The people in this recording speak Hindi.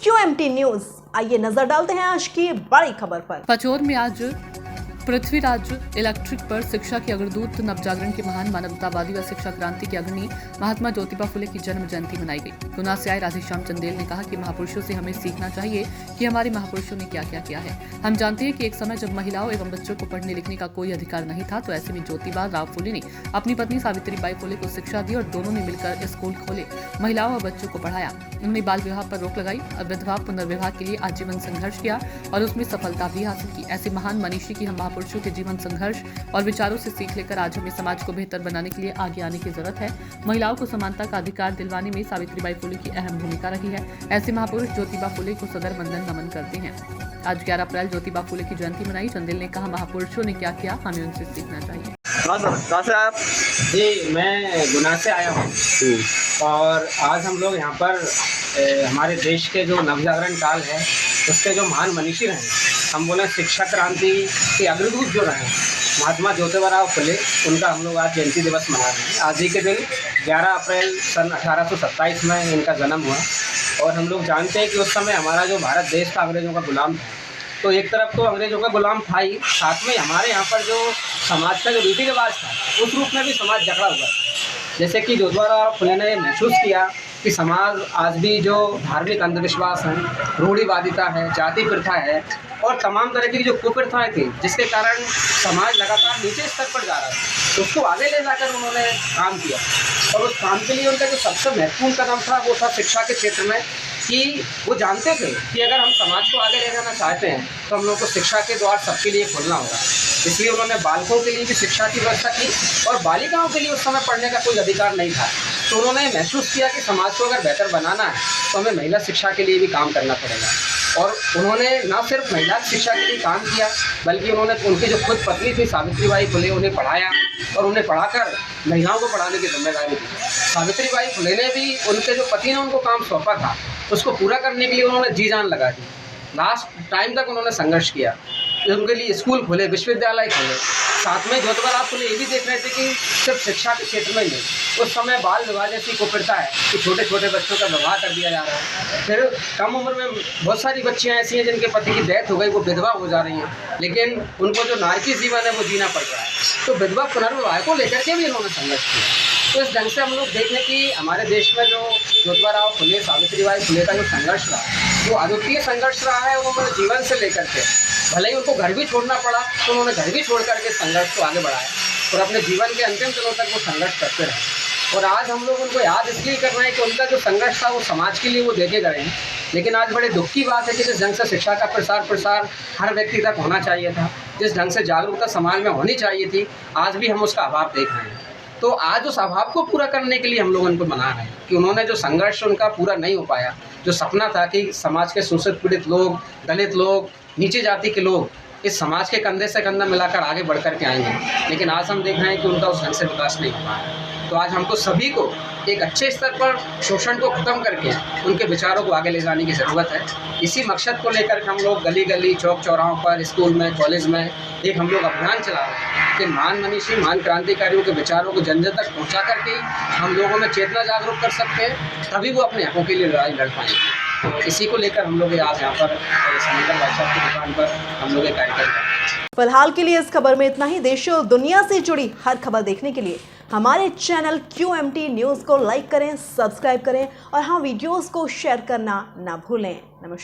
QMT news. आइए नजर डालते हैं आज की बड़ी खबर पर। पचौर में आज पृथ्वीराज इलेक्ट्रिक पर शिक्षा के अग्रदूत नवजागरण के महान मानवतावादी व शिक्षा क्रांति के अग्रणी महात्मा ज्योतिबा फुले की जन्म जयंती मनाई गई। गुना से आए राधेश्याम चंदेल ने कहा कि महापुरुषों से हमें सीखना चाहिए कि हमारे महापुरुषों ने क्या क्या किया है। हम जानते हैं कि एक समय जब महिलाओं एवं बच्चों को पढ़ने लिखने का कोई अधिकार नहीं था, तो ऐसे में ज्योतिबा राव फुले ने अपनी पत्नी सावित्रीबाई फुले को शिक्षा दी और दोनों ने मिलकर स्कूल खोले, महिलाओं और बच्चों को पढ़ाया। उन्होंने बाल विवाह पर रोक लगाई और विधवा पुनर्विवाह के लिए आजीवन संघर्ष किया और उसमें सफलता भी हासिल की। ऐसे महान मनीषी की हम महापुरुषों के जीवन संघर्ष और विचारों से सीख लेकर आज हमें समाज को बेहतर बनाने के लिए आगे आने की जरूरत है। महिलाओं को समानता का अधिकार दिलवाने में सावित्रीबाई फुले की अहम भूमिका रही है। ऐसे महापुरुष ज्योतिबा फुले को सदर वंदन नमन करते हैं। आज 11 अप्रैल ज्योतिबा फुले की जयंती मनाई। चंदेल ने कहा, महापुरुषों ने क्या किया, हमें उनसे सीखना चाहिए। कहाँ से आप? जी, मैं गुना से आया हूँ और आज हम लोग यहाँ पर हमारे देश के जो नवजागरण काल है उसके जो महान मनीषी रहे, हम बोले शिक्षा क्रांति के अग्रदूत जो रहे महात्मा ज्योतिबा राव फुले, उनका हम लोग आज जयंती दिवस मना रहे हैं। आज ही के दिन 11 अप्रैल सन 1827 में इनका जन्म हुआ और हम लोग जानते हैं कि उस समय हमारा जो भारत देश था अंग्रेज़ों का गुलाम था। तो एक तरफ तो अंग्रेज़ों का गुलाम था ही, साथ में हमारे यहाँ पर जो समाज का जो रीति रिवाज था उस रूप में भी समाज जकड़ा हुआ था। जैसे कि ज्योतिबा राव फुले ने महसूस किया कि समाज आज भी जो धार्मिक अंधविश्वास है, रूढ़िवादिता है, जाति प्रथा है और तमाम तरह की जो कुप्रथाएं थी, जिसके कारण समाज लगातार नीचे स्तर पर जा रहा था, तो उसको आगे ले जाकर उन्होंने काम किया। और उस काम के लिए उनका जो सबसे महत्वपूर्ण कदम था वो था शिक्षा के क्षेत्र में, कि वो जानते थे कि अगर हम समाज को आगे ले जाना चाहते हैं तो हम लोग को शिक्षा के द्वार सबके लिए खोलना होगा। इसलिए उन्होंने बालकों के लिए भी शिक्षा की व्यवस्था की और बालिकाओं के लिए उस समय पढ़ने का कोई अधिकार नहीं था। तो उन्होंने महसूस किया कि समाज को अगर बेहतर बनाना है तो हमें महिला शिक्षा के लिए भी काम करना पड़ेगा। और उन्होंने न सिर्फ महिला शिक्षा के लिए काम किया, बल्कि उन्होंने उनकी जो खुद पत्नी थी सावित्रीबाई फुले, उन्हें पढ़ाया और उन्हें पढ़ाकर महिलाओं को पढ़ाने की जिम्मेदारी दी। सावित्रीबाई फुले ने भी उनके जो पति ने उनको काम सौंपा था उसको पूरा करने के लिए उन्होंने जी जान लगा दी। लास्ट टाइम तक उन्होंने संघर्ष किया, उनके लिए स्कूल खोले, विश्वविद्यालय खोले। साथ में ज्योतिबा राव फुले ये भी देख रहे थे कि सिर्फ शिक्षा के क्षेत्र में नहीं, उस समय बाल विवाह जैसी कुप्रथा है कि छोटे छोटे बच्चों का विवाह कर दिया जा रहा है। फिर कम उम्र में बहुत सारी बच्चियाँ ऐसी हैं जिनके पति की डेथ हो गई, वो विधवा हो जा रही हैं, लेकिन उनको जो नारकी जीवन है वो जीना पड़ रहा है। तो विधवा पुनर्विवाह को लेकर के भी इन्होंने संघर्ष किया। तो इस ढंग से हम लोग देख लें कि हमारे देश में जो ज्योतिबा राव फुले, सावित्रीबाई फुले का जो संघर्ष रहा वो अद्वितीय संघर्ष रहा है। उन्होंने जीवन से लेकर के, भले ही उनको घर भी छोड़ना पड़ा तो उन्होंने घर भी छोड़ करके संघर्ष को आगे बढ़ाया और अपने जीवन के अंतिम दिनों तक वो संघर्ष करते रहे। और आज हम लोग उनको याद इसलिए कर रहे हैं कि उनका जो संघर्ष था वो समाज के लिए वो देखे गए हैं। लेकिन आज बड़े दुख की बात है कि जिस ढंग से शिक्षा का प्रसार हर व्यक्ति तक होना चाहिए था, जिस ढंग से जागरूकता समाज में होनी चाहिए थी, आज भी हम उसका अभाव देख रहे हैं। तो आज उस अभाव को पूरा करने के लिए हम लोग उनको मना रहे हैं कि उन्होंने जो संघर्ष उनका पूरा नहीं हो पाया, जो सपना था कि समाज के शोषित पीड़ित लोग, दलित लोग, नीचे जाति के लोग इस समाज के कंधे से कंधा मिलाकर आगे बढ़ कर के आएंगे, लेकिन आज हम देख रहे हैं कि उनका उस ढंग से विकास नहीं हो पाया। तो आज हमको सभी को एक अच्छे स्तर पर शोषण को ख़त्म करके उनके विचारों को आगे ले जाने की ज़रूरत है। इसी मकसद को लेकर हम लोग गली गली, चौक चौराहों पर, स्कूल में, कॉलेज में एक हम लोग अभियान चला रहे हैं कि महान मनीषी, महान क्रांतिकारियों के विचारों को जन जन तक पहुँचा करके हम लोगों में चेतना जागरूक कर सकते हैं, तभी वो अपने हकों के लिए लड़ाई लड़ पाएंगे। तो इसी को लेकर हम लोग आज यहाँ पर समंदर भाई साहब की दुकान पर हम लोग एक कार्यक्रम कर रहे हैं। फिलहाल के लिए इस खबर में इतना ही। देश और दुनिया से जुड़ी हर खबर देखने के लिए हमारे चैनल QMT न्यूज़ को लाइक करें, सब्सक्राइब करें और हाँ, वीडियोस को शेयर करना ना भूलें। नमस्कार।